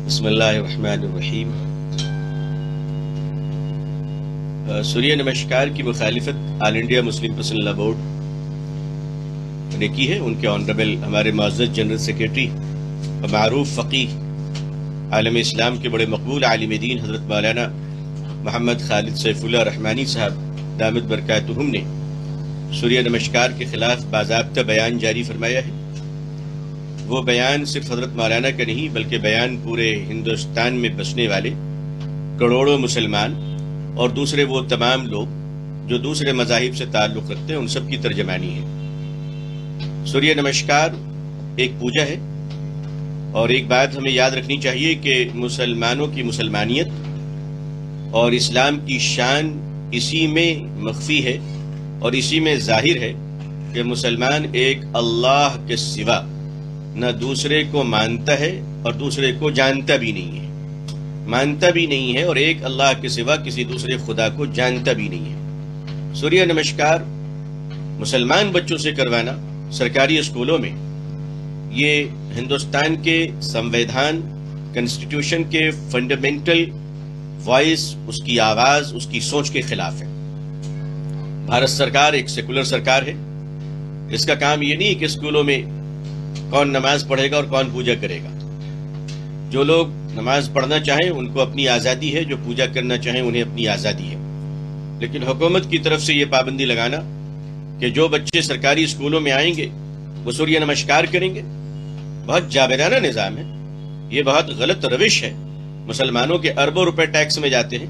बिस्मिल्लाहिर्रहमानिर्रहीम। सूर्य नमस्कार की मुखालिफत all India Muslim personal law board ने की है। उनके ऑनरेबल हमारे मुअज़्ज़ज़ जनरल सेक्रेटरी और मारूफ फ़क़ीह आलम इस्लाम के बड़े मकबूल आलिम दीन हज़रत मौलाना मोहम्मद खालिद सैफुल्लाह रहमानी साहब दामद बरकातुहुम ने सूर्य नमस्कार के खिलाफ बाज़ाब्ता बयान जारी फरमाया है। वो बयान सिर्फ हज़रत मौलाना का नहीं बल्कि बयान पूरे हिंदुस्तान में बसने वाले करोड़ों मुसलमान और दूसरे वो तमाम लोग जो दूसरे मज़ाहिब से ताल्लुक़ रखते हैं उन सब की तर्जमानी है। सूर्य नमस्कार एक पूजा है और एक बात हमें याद रखनी चाहिए कि मुसलमानों की मुसलमानियत और इस्लाम की शान इसी में मख्फी है और इसी में जाहिर है कि मुसलमान एक अल्लाह के सिवा न दूसरे को मानता है और दूसरे को जानता भी नहीं है, मानता भी नहीं है और एक अल्लाह के सिवा किसी दूसरे खुदा को जानता भी नहीं है। सूर्य नमस्कार मुसलमान बच्चों से करवाना सरकारी स्कूलों में ये हिंदुस्तान के संविधान कॉन्स्टिट्यूशन के फंडामेंटल वॉइस, उसकी आवाज, उसकी सोच के खिलाफ है। भारत सरकार एक सेकुलर सरकार है। इसका काम ये नहीं कि स्कूलों में कौन नमाज पढ़ेगा और कौन पूजा करेगा। जो लोग नमाज पढ़ना चाहें उनको अपनी आज़ादी है, जो पूजा करना चाहें उन्हें अपनी आज़ादी है। लेकिन हुकूमत की तरफ से ये पाबंदी लगाना कि जो बच्चे सरकारी स्कूलों में आएंगे वो सूर्य नमस्कार करेंगे, बहुत जाबिराना निज़ाम है। ये बहुत गलत रविश है। मुसलमानों के अरबों रुपए टैक्स में जाते हैं,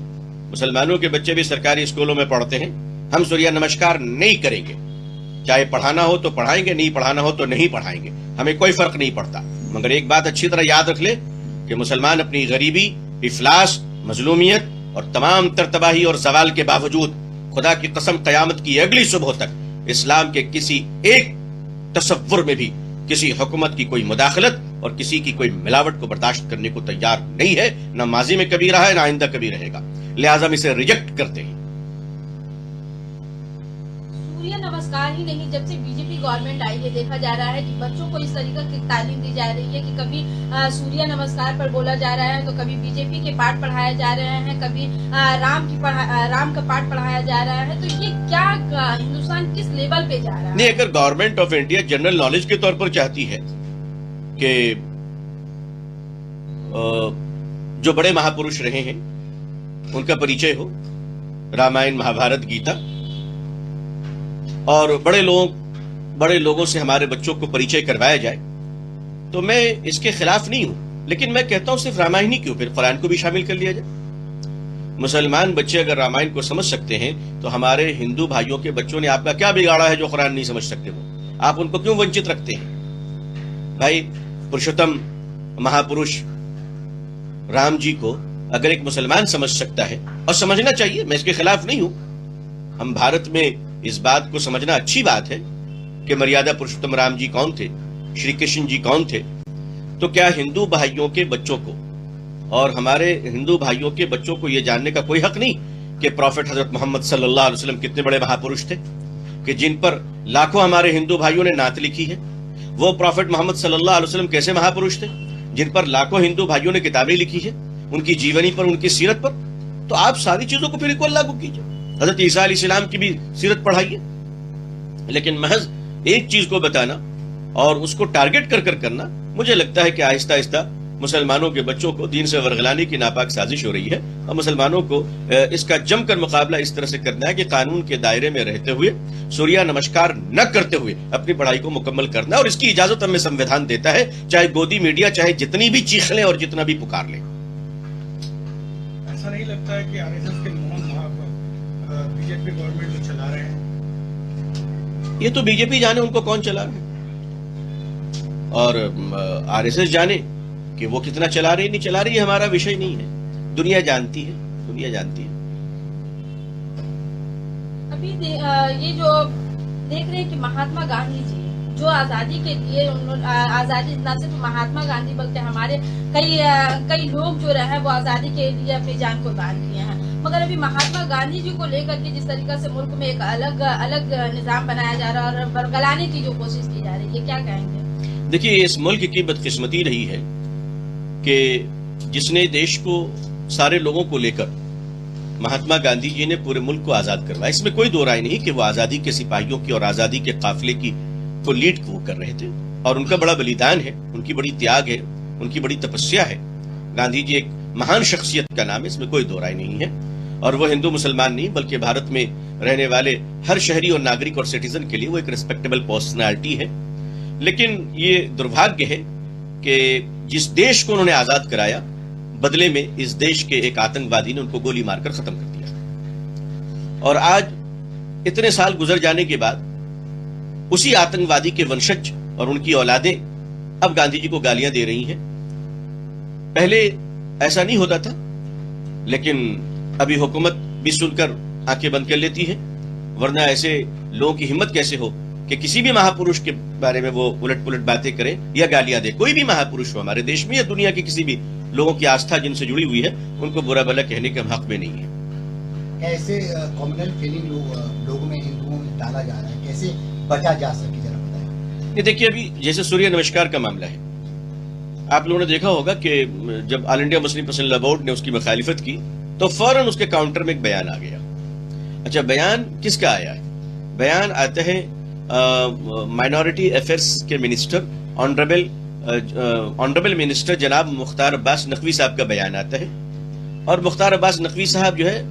मुसलमानों के बच्चे भी सरकारी स्कूलों में पढ़ते हैं। हम सूर्य नमस्कार नहीं करेंगे, चाहे पढ़ाना हो तो पढ़ाएंगे, नहीं पढ़ाना हो तो नहीं पढ़ाएंगे, हमें कोई फर्क नहीं पड़ता। मगर एक बात अच्छी तरह याद रख ले कि मुसलमान अपनी गरीबी, इफलास, मजलूमियत और तमाम तरतबाही और सवाल के बावजूद खुदा की कसम क़यामत की अगली सुबह तक इस्लाम के किसी एक तसव्वुर में भी किसी हुकूमत की कोई मुदाखलत और किसी की कोई मिलावट को बर्दाश्त करने को तैयार नहीं है। न माजी में कभी रहा है, न आइंदा कभी रहेगा। लिहाजा हम इसे रिजेक्ट करते हैं। सूर्य नमस्कार ही नहीं, जब से बीजेपी गवर्नमेंट आई है देखा जा रहा है कि बच्चों को इस तरीके की तालीम दी जा रही है कि कभी सूर्य नमस्कार पर बोला जा रहा है तो कभी बीजेपी के पाठ पढ़ाए जा रहे हैं, कभी राम का पाठ पढ़ाया जा रहा है। तो ये क्या हिंदुस्तान किस लेवल पे जा रहा है? नहीं, अगर government of India general knowledge के तौर पर चाहती है कि जो बड़े महापुरुष रहे हैं उनका परिचय हो, रामायण, महाभारत, गीता, और बड़े लोगों से हमारे बच्चों को परिचय करवाया जाए, तो मैं इसके खिलाफ नहीं हूं। लेकिन मैं कहता हूं सिर्फ रामायण ही क्यों, फिर कुरान को भी शामिल कर लिया जाए। मुसलमान बच्चे अगर रामायण को समझ सकते हैं तो हमारे हिंदू भाइयों के बच्चों ने आपका क्या बिगाड़ा है जो कुरान नहीं समझ सकते? वो आप उनको क्यों वंचित रखते हैं? भाई, पुरुषोत्तम महापुरुष राम जी को अगर एक मुसलमान समझ सकता है, और समझना चाहिए, मैं इसके खिलाफ नहीं हूं। हम भारत में इस बात को समझना अच्छी बात है कि मर्यादा पुरुषोत्तम राम जी कौन थे, श्री कृष्ण जी कौन थे। तो क्या हिंदू भाइयों के बच्चों को और हमारे हिंदू भाइयों के बच्चों को यह जानने का कोई हक नहीं कि प्रॉफिट हजरत मोहम्मद सल्लल्लाहु अलैहि वसल्लम कितने बड़े महापुरुष थे, कि जिन पर लाखों हमारे हिंदू भाइयों ने नात लिखी है? वो प्रॉफिट मोहम्मद सल्लल्लाहु अलैहि वसल्लम कैसे महापुरुष थे जिन पर लाखों हिंदू भाइयों ने किताबें लिखी है, उनकी जीवनी पर, उनकी सीरत पर? तो आप सारी चीजों को फिर इक्वल लागू कीजिए। हजरत ईसा अलैहिस्सलाम की भी सीरत पढ़ाइए, लेकिन महज एक चीज को बताना और उसको टारगेट कर करना, मुझे लगता है कि आहिस्ता आहिस्ता मुसलमानों के बच्चों को दीन से वरगलाने की नापाक साजिश हो रही है। और मुसलमानों को इसका जमकर मुकाबला इस तरह से करना है कि कानून के दायरे में रहते हुए, सूर्य नमस्कार न करते हुए अपनी पढ़ाई को मुकम्मल करना, और इसकी इजाजत हमें संविधान देता है, चाहे गोदी मीडिया चाहे जितनी भी चीख ले और जितना भी पुकार ले। ऐसा नहीं लगता है कि आरएसएस के बीजेपी गवर्नमेंट जो चला रहे हैं? ये तो बीजेपी जाने उनको कौन चला रहा है, और आरएसएस जाने कि वो कितना चला रही नहीं चला रही, हमारा विषय नहीं है। दुनिया जानती है, दुनिया जानती है। अभी ये जो देख रहे हैं कि महात्मा गांधी जी जो आजादी के लिए, आजादी न सिर्फ महात्मा गांधी बल्कि हमारे कई लोग जो रहे वो आजादी के लिए अपनी जान कुर्बान किए हैं, मगर अभी महात्मा गांधी जी को लेकर के जिस तरीके से मुल्क में एक अलग निजाम बनाया जा रहा है और बरगलाने की जो कोशिश की जा रही है, क्या कहेंगे? देखिए, इस मुल्क की बदकिस्मती रही है कि जिसने देश को, सारे लोगों को लेकर महात्मा गांधी जी ने पूरे मुल्क को आजाद करवाया। इसमें कोई दो राय नहीं कि वो आजादी के सिपाहियों की और आजादी के काफिले की को लीड वो कर रहे थे, और उनका बड़ा बलिदान है, उनकी बड़ी त्याग है, उनकी बड़ी तपस्या है। गांधी जी एक महान शख्सियत का नाम है, इसमें कोई दो राय नहीं है। और वो हिंदू मुसलमान नहीं बल्कि भारत में रहने वाले हर शहरी और नागरिक और सिटीजन के लिए वो एक रिस्पेक्टेबल पर्सनालिटी है। लेकिन ये दुर्भाग्य है कि जिस देश को उन्होंने आजाद कराया, बदले में इस देश के एक आतंकवादी ने उनको गोली मारकर खत्म कर दिया। और आज इतने साल गुजर जाने के बाद उसी आतंकवादी के वंशज और उनकी औलादें अब गांधी जी को गालियां दे रही हैं। पहले ऐसा नहीं होता था, लेकिन अभी हुकूमत भी सुनकर आंखें बंद कर लेती है, वरना ऐसे लोगों की हिम्मत कैसे हो कि किसी भी महापुरुष के बारे में वो उलट पुलट बातें करें या गालियां दे। कोई भी महापुरुष हो हमारे देश में या दुनिया की किसी भी लोगों की आस्था जिनसे जुड़ी हुई है, उनको बुरा भला कहने के हम हक में नहीं है। कैसे कॉम्युनल फीलिंग लोगों में, हिंदुओं में डाला जा रहा है, कैसे बचा जा सके, जरा बताएं। ये देखिए, अभी जैसे सूर्य नमस्कार का मामला है, आप लोगों ने देखा होगा कि जब all India Muslim personal law board ने उसकी मुखालिफत की तो फौरन उसके काउंटर में एक बयान आ गया। अच्छा, बयान किसका आया है? बयान आता है माइनॉरिटी अफेयर्स के मिनिस्टर, ऑनरेबल मिनिस्टर जनाब मुख्तार अब्बास नकवी साहब का बयान आता है। और मुख्तार अब्बास नकवी साहब जो है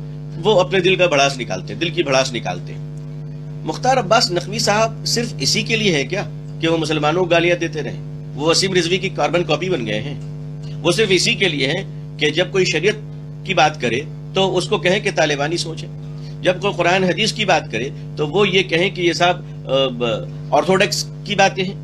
वो अपने दिल का भड़ास निकालते, दिल की भड़ास निकालते। मुख्तार अब्बास नकवी साहब सिर्फ इसी के लिए है क्या कि वो मुसलमानों को गालियां देते रहे? वो वसीम रिजवी की कार्बन कॉपी बन गए हैं। वो सिर्फ इसी के लिए है कि जब कोई शरीयत की बात करे तो उसको कहें कि तालिबानी सोच है, जब कोई कुरान हदीस की बात करे तो वो ये कहें कि ये साहब ऑर्थोडॉक्स की बातें हैं।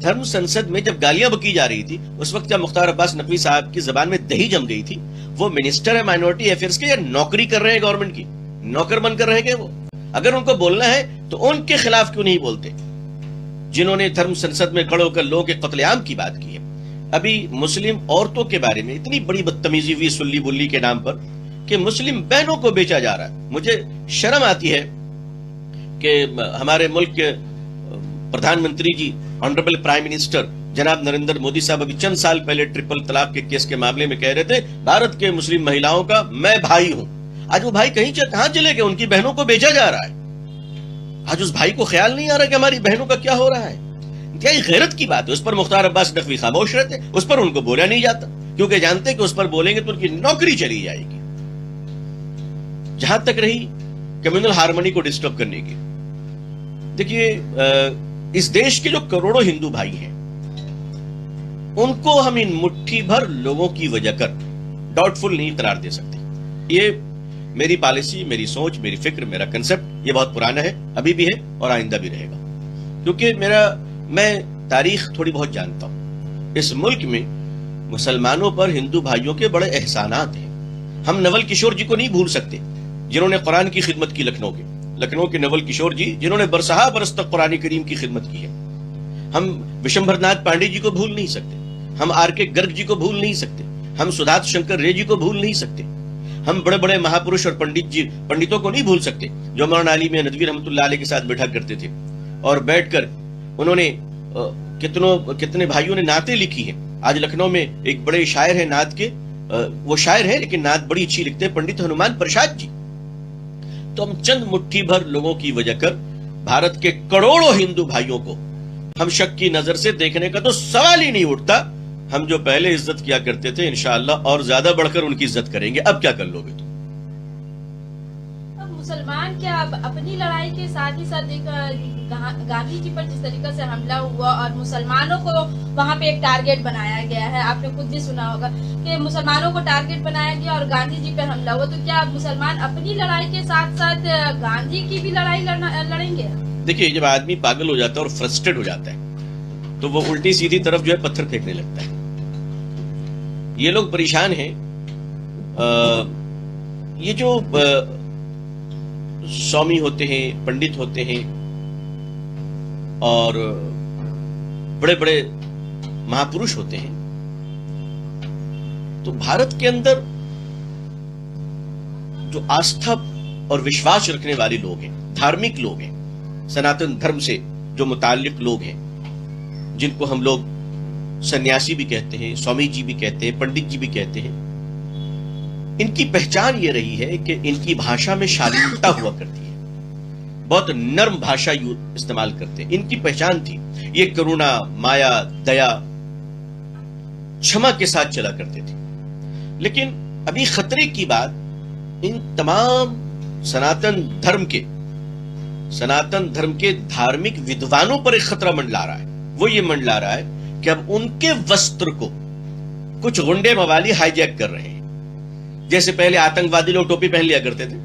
धर्म संसद में जब गालियां बकी जा रही थी, उस वक्त जब मुख्तार अब्बास नकवी साहब की जबान में दही जम गई थी, वो मिनिस्टर है माइनॉरिटी अफेयर्स के या नौकरी कर रहे हैं गवर्नमेंट की? नौकर बनकर रहे वो? अगर उनको बोलना है तो उनके खिलाफ क्यों नहीं बोलते, जिन्होंने धर्म संसद में खड़े होकर लोगों के कत्लेआम की बात की है। अभी मुस्लिम औरतों के बारे में इतनी बड़ी बदतमीजी हुई सुल्ली बुल्ली के नाम पर कि मुस्लिम बहनों को बेचा जा रहा है। मुझे शर्म आती है कि हमारे मुल्क के प्रधानमंत्री जी, ऑनरेबल प्राइम मिनिस्टर जनाब नरेंद्र मोदी साहब अभी चंद साल पहले ट्रिपल तलाक के केस के मामले में कह रहे थे भारत के मुस्लिम महिलाओं का मैं भाई हूं। आज वो भाई कहां चले गए? उनकी बहनों को बेचा जा रहा है। आज उस भाई को ख्याल नहीं आ रहा कि हमारी बहनों का क्या हो रहा है। क्या ये गैरत की बात है? उस पर मुख्तार अब्बास नकवी खामोश रहते, उस पर उनको बोला नहीं जाता, क्योंकि जानते कि उस पर बोलेंगे तो उनकी नौकरी चली जाएगी। जहां तक रही कम्युनल हार्मनी को डिस्टर्ब करने की, देखिए इस देश के जो करोड़ों हिंदू भाई हैं, उनको हम इन मुट्ठी भर लोगों की वजह कर डाउटफुल नहीं करार दे सकते। ये मेरी पॉलिसी, मेरी सोच, मेरी फिक्र, मेरा कंसेप्ट ये बहुत पुराना है, अभी भी है और आइंदा भी रहेगा। क्योंकि मैं तारीख थोड़ी बहुत जानता हूं। इस मुल्क में मुसलमानों पर हिंदू भाइयों के बड़े एहसानात हैं। हम नवल किशोर जी को नहीं भूल सकते, जिन्होंने कुरान की खिदमत की लखनऊ के नवल किशोर जी, जिन्होंने बरसहा बरस तक कुरान करीम की खिदमत की है। हम विशंभरनाथ पांडे जी को भूल नहीं सकते, हम आर.के. गर्ग जी को भूल नहीं सकते, हम सुधात शंकर रे जी को भूल नहीं सकते, हम बड़े बड़े महापुरुष और पंडितों को नहीं भूल सकते जो मौलाना अली मियां नदवी रहमतुल्लाह अलैह के साथ बैठा करते थे और बैठकर उन्होंने कितने भाइयों ने नाते लिखी हैं। आज लखनऊ में एक बड़े शायर है नात के, वो शायर है लेकिन नात बड़ी अच्छी लिखते हैं, पंडित हनुमान प्रसाद जी। तो हम चंद मुट्ठी भर लोगों की वजह कर भारत के करोड़ों हिंदू भाइयों को हम शक की नजर से देखने का तो सवाल ही नहीं उठता। हम जो पहले इज्जत किया करते थे इंशाअल्लाह और ज्यादा बढ़कर उनकी इज्जत करेंगे। अब क्या कर लोगे तुम? अब मुसलमान क्या अब अपनी लड़ाई के साथ ही साथ गांधी जी पर जिस तरीके से हमला हुआ और मुसलमानों को वहाँ पे एक टारगेट बनाया गया है, आपने खुद भी सुना होगा कि मुसलमानों को टारगेट बनाया गया और गांधी जी पर हमला हुआ, तो क्या मुसलमान अपनी लड़ाई के साथ साथ गांधी की भी लड़ाई लड़ेंगे? देखिए, जब आदमी पागल हो जाता है और फ्रस्ट्रेट हो जाता है तो वो उल्टी सीधी तरफ जो है पत्थर फेंकने लगता है। ये लोग परेशान हैं। ये जो स्वामी होते हैं, पंडित होते हैं और बड़े बड़े महापुरुष होते हैं, तो भारत के अंदर जो आस्था और विश्वास रखने वाले लोग हैं, धार्मिक लोग हैं, सनातन धर्म से जो मुताल्लिक लोग हैं, जिनको हम लोग सन्यासी भी कहते हैं, स्वामी जी भी कहते हैं, पंडित जी भी कहते हैं, इनकी पहचान ये रही है कि इनकी भाषा में शालीनता हुआ करती है, बहुत नर्म भाषा इस्तेमाल करते हैं। इनकी पहचान थी ये करुणा, माया, दया, क्षमा के साथ चला करते थे। लेकिन अभी खतरे की बात इन तमाम सनातन धर्म के धार्मिक विद्वानों पर एक खतरा मंडला रहा है। वो ये मंडला रहा है कि अब उनके वस्त्र को कुछ गुंडे मवाली हाईजैक कर रहे हैं। जैसे पहले आतंकवादी लोग टोपी पहन लिया करते थे,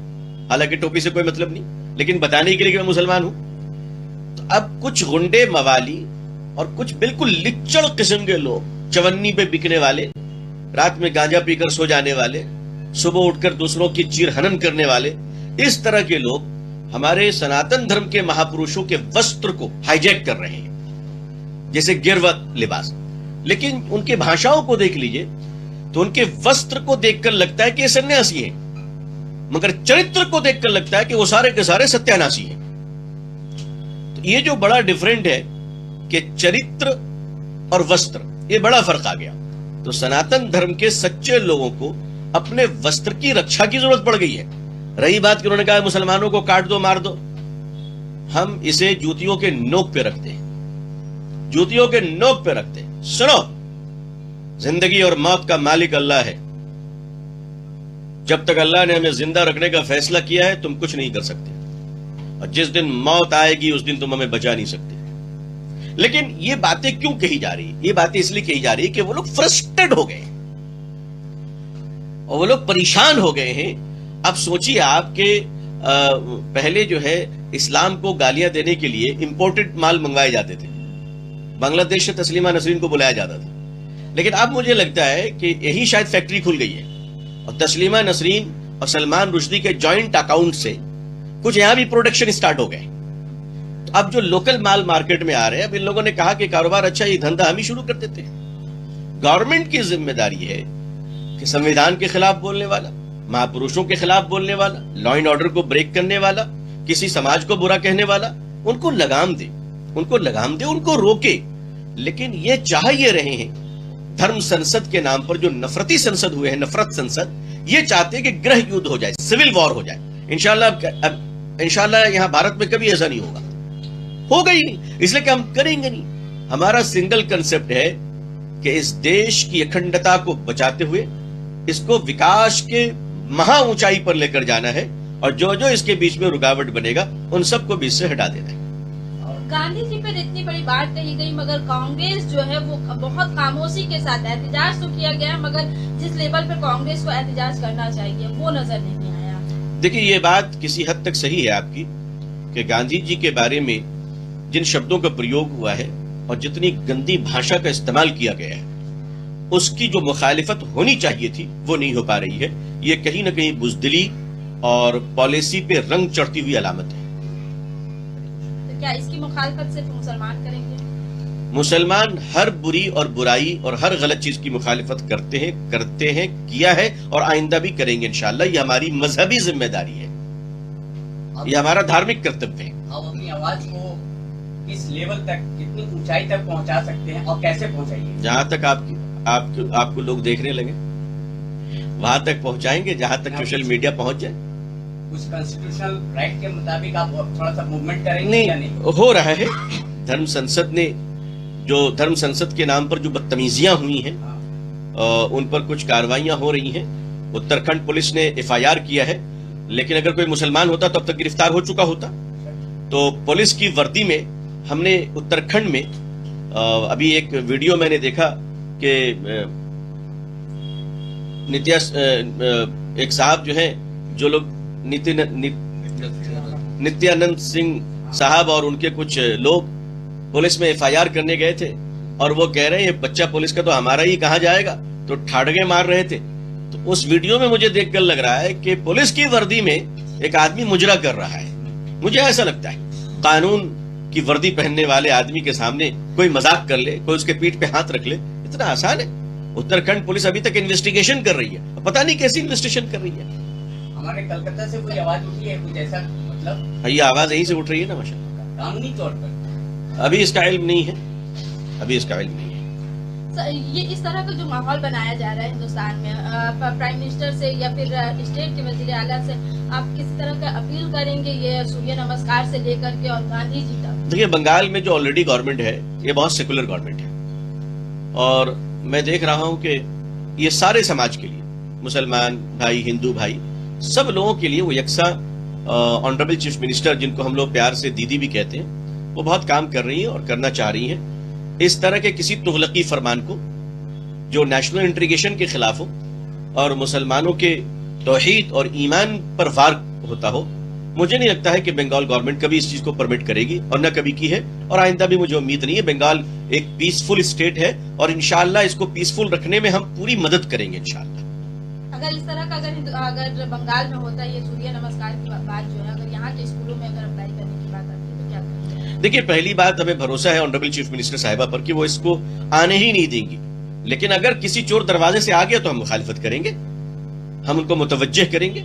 हालांकि टोपी से कोई मतलब नहीं, लेकिन बताने के लिए कि मैं मुसलमान हूं। तो अब कुछ गुंडे मवाली और कुछ बिल्कुल लिच्चड़ किस्म के लोग, चवन्नी पे बिकने वाले, रात में गांजा पीकर सो जाने वाले, सुबह उठकर दूसरों की चीर हनन करने वाले, इस तरह के लोग हमारे सनातन धर्म के महापुरुषों के वस्त्र को हाईजैक कर रहे हैं, जैसे गिरवत लिबास। लेकिन उनके भाषाओं को देख लीजिए तो उनके वस्त्र को देखकर लगता है कि ये सन्यासी हैं, मगर चरित्र को देखकर लगता है कि वो सारे के सारे सत्यानाशी हैं। तो ये जो बड़ा डिफरेंट है कि चरित्र और वस्त्र, ये बड़ा फर्क आ गया। तो सनातन धर्म के सच्चे लोगों को अपने वस्त्र की रक्षा की जरूरत पड़ गई है। रही बात कि उन्होंने कहा मुसलमानों को काट दो, मार दो, हम इसे जूतियों के नोक पे रखते हैं, जूतियों के नोक पे रखते हैं। सुनो, जिंदगी और मौत का मालिक अल्लाह है। जब तक अल्लाह ने हमें जिंदा रखने का फैसला किया है, तुम कुछ नहीं कर सकते, और जिस दिन मौत आएगी उस दिन तुम हमें बचा नहीं सकते। लेकिन ये बातें क्यों कही जा रही है? ये बातें इसलिए कही जा रही है कि वो लोग फ्रस्ट्रेटेड हो गए और वो लोग परेशान हो गए हैं। अब सोचिए, आपके पहले जो है इस्लाम को गालियां देने के लिए इंपोर्टेड माल मंगवाए जाते थे, बांग्लादेश से तस्लीमा नसरीन को बुलाया जाता था। लेकिन अब मुझे लगता है कि यही शायद फैक्ट्री खुल गई है और तस्लीमा नसरीन और सलमान रुश्दी के जॉइंट अकाउंट से कुछ यहां भी प्रोडक्शन स्टार्ट हो गए। तो अब जो लोकल माल मार्केट में आ रहे हैं, अब इन लोगों ने कहा कि कारोबार अच्छा, ये धंधा हम ही शुरू कर देते हैं। गवर्नमेंट की जिम्मेदारी है कि संविधान के खिलाफ बोलने वाला, महापुरुषों के खिलाफ बोलने वाला, लॉ एंड ऑर्डर को ब्रेक करने वाला, किसी समाज को बुरा कहने वाला, उनको लगाम दे, उनको रोके। लेकिन ये चाह ये रहे हैं, धर्म संसद के नाम पर जो नफरती संसद हुए हैं, नफरत संसद, ये चाहते हैं कि गृह युद्ध हो जाए, सिविल वॉर हो जाए। इंशाल्लाह यहां भारत में कभी ऐसा नहीं होगा ही नहीं, इसलिए कि हम करेंगे नहीं। हमारा सिंगल कंसेप्ट है कि इस देश की अखंडता को बचाते हुए इसको विकास के महा ऊंचाई पर लेकर जाना है, और जो जो इसके बीच में रुकावट बनेगा उन सबको बीच से हटा देना है। गांधी जी पर इतनी बड़ी बात कही गई, मगर कांग्रेस जो है वो बहुत खामोशी के साथ एहतजाज तो किया गया, मगर जिस लेवल पर कांग्रेस को एहतजाज करना चाहिए वो नजर नहीं आया। देखिए, ये बात किसी हद तक सही है आपकी कि गांधी जी के बारे में जिन शब्दों का प्रयोग हुआ है और जितनी गंदी भाषा का इस्तेमाल किया गया है, उसकी जो मुखालिफत होनी चाहिए थी वो नहीं हो पा रही है। ये कहीं ना कहीं बुजदिली और पॉलिसी पे रंग चढ़ती हुई अलामत है। तो क्या इसकी मुखालिफत सिर्फ मुसलमान करेंगे? मुसलमान हर बुरी और बुराई और हर गलत चीज की मुखालिफत करते हैं, किया है और आइंदा भी करेंगे इंशाअल्लाह। ये हमारी मजहबी जिम्मेदारी है, ये हमारा धार्मिक कर्तव्य है। आप अपनी आवाज को किस लेवल तक, कितनी ऊंचाई तक पहुंचा सकते हैं और कैसे पहुंचाइए? जहां तक आपको लोग देखने लगे वहां तक पहुंचाएंगे, जहां तक सोशल मीडिया पहुंच जाए। कुछ कॉन्स्टिट्यूशनल राइट के मुताबिक आप थोड़ा सा मूवमेंट करेंगे या नहीं? हो रहा है। धर्म संसद के नाम पर जो बदतमीजियां हुई हैं, उन पर कुछ कार्रवाइयां हो रही हैं। उत्तराखंड पुलिस ने FIR किया है, लेकिन अगर कोई मुसलमान होता तो अब तक गिरफ्तार हो चुका होता। तो पुलिस की वर्दी में हमने उत्तराखंड में अभी एक वीडियो मैंने देखा कि एक साहब जो हैं, जो लोग नित्यानंद सिंह साहब और उनके कुछ लोग पुलिस में FIR करने गए थे, और वो कह रहे हैं ये बच्चा पुलिस का तो हमारा ही कहां जाएगा, तो ठाड़गे मार रहे थे। तो उस वीडियो में मुझे देखकर लग रहा है कि पुलिस की वर्दी में एक आदमी मुजरा कर रहा है। मुझे ऐसा लगता है कानून की वर्दी पहनने वाले आदमी के सामने कोई मजाक कर ले, कोई उसके पीठ पे हाथ रख ले, इतना आसान है? उत्तराखंड पुलिस अभी तक इन्वेस्टिगेशन कर रही है, पता नहीं कैसी इन्वेस्टिगेशन कर रही है। हमारे कलकत्ता से कोई आवाज उठी है कुछ ऐसा, मतलब ये आवाज यहीं से उठ रही है ना माशाल्लाह। कानूनी तौर पर अभी इसका इल्म नहीं है, अभी इसका इल्म नहीं है। ये इस तरह का जो माहौल बनाया जा रहा है हिंदुस्तान में प्राइम मिनिस्टर से या फिर स्टेट के वजीर आला से, आप किसी तरह का अपील करेंगे ये सूर्य नमस्कार से लेकर के और गांधी जी तक? देखिए, बंगाल में जो ऑलरेडी गवर्नमेंट है ये बहुत सेकुलर गवर्नमेंट है और मैं देख रहा हूं कि ये सारे समाज के लिए, मुसलमान भाई, हिंदू भाई, सब लोगों के लिए वो यकसा ऑनरेबल चीफ मिनिस्टर, जिनको हम लोग प्यार से दीदी भी कहते हैं, वो बहुत काम कर रही हैं और करना चाह रही हैं। इस तरह के किसी तुगलकी फरमान को जो नेशनल इंटीग्रेशन के खिलाफ हो और मुसलमानों के तौहीद और ईमान पर वार होता हो, मुझे नहीं लगता है कि बंगाल गवर्नमेंट कभी इस चीज को परमिट करेगी और न कभी की है और आइंदा भी मुझे उम्मीद नहीं है। बंगाल एक पीसफुल स्टेट है और इंशाअल्लाह इसको पीसफुल रखने में हम पूरी मदद करेंगे इंशाअल्लाह। अगर इस तरह का अगर बंगाल में होता है ये सूर्य नमस्कार की बात जो है, अगर यहाँ के स्कूलों में अगर अप्लाई करने की बात आती है तो क्या करेंगे? देखिए, पहली बात, हमें भरोसा है ऑनरेबल चीफ मिनिस्टर साहिबा पर कि वो इसको आने ही नहीं देंगी, लेकिन अगर किसी चोर दरवाजे से आ गया तो हम मुखालिफत करेंगे, हम उनको मुतवज्जह करेंगे।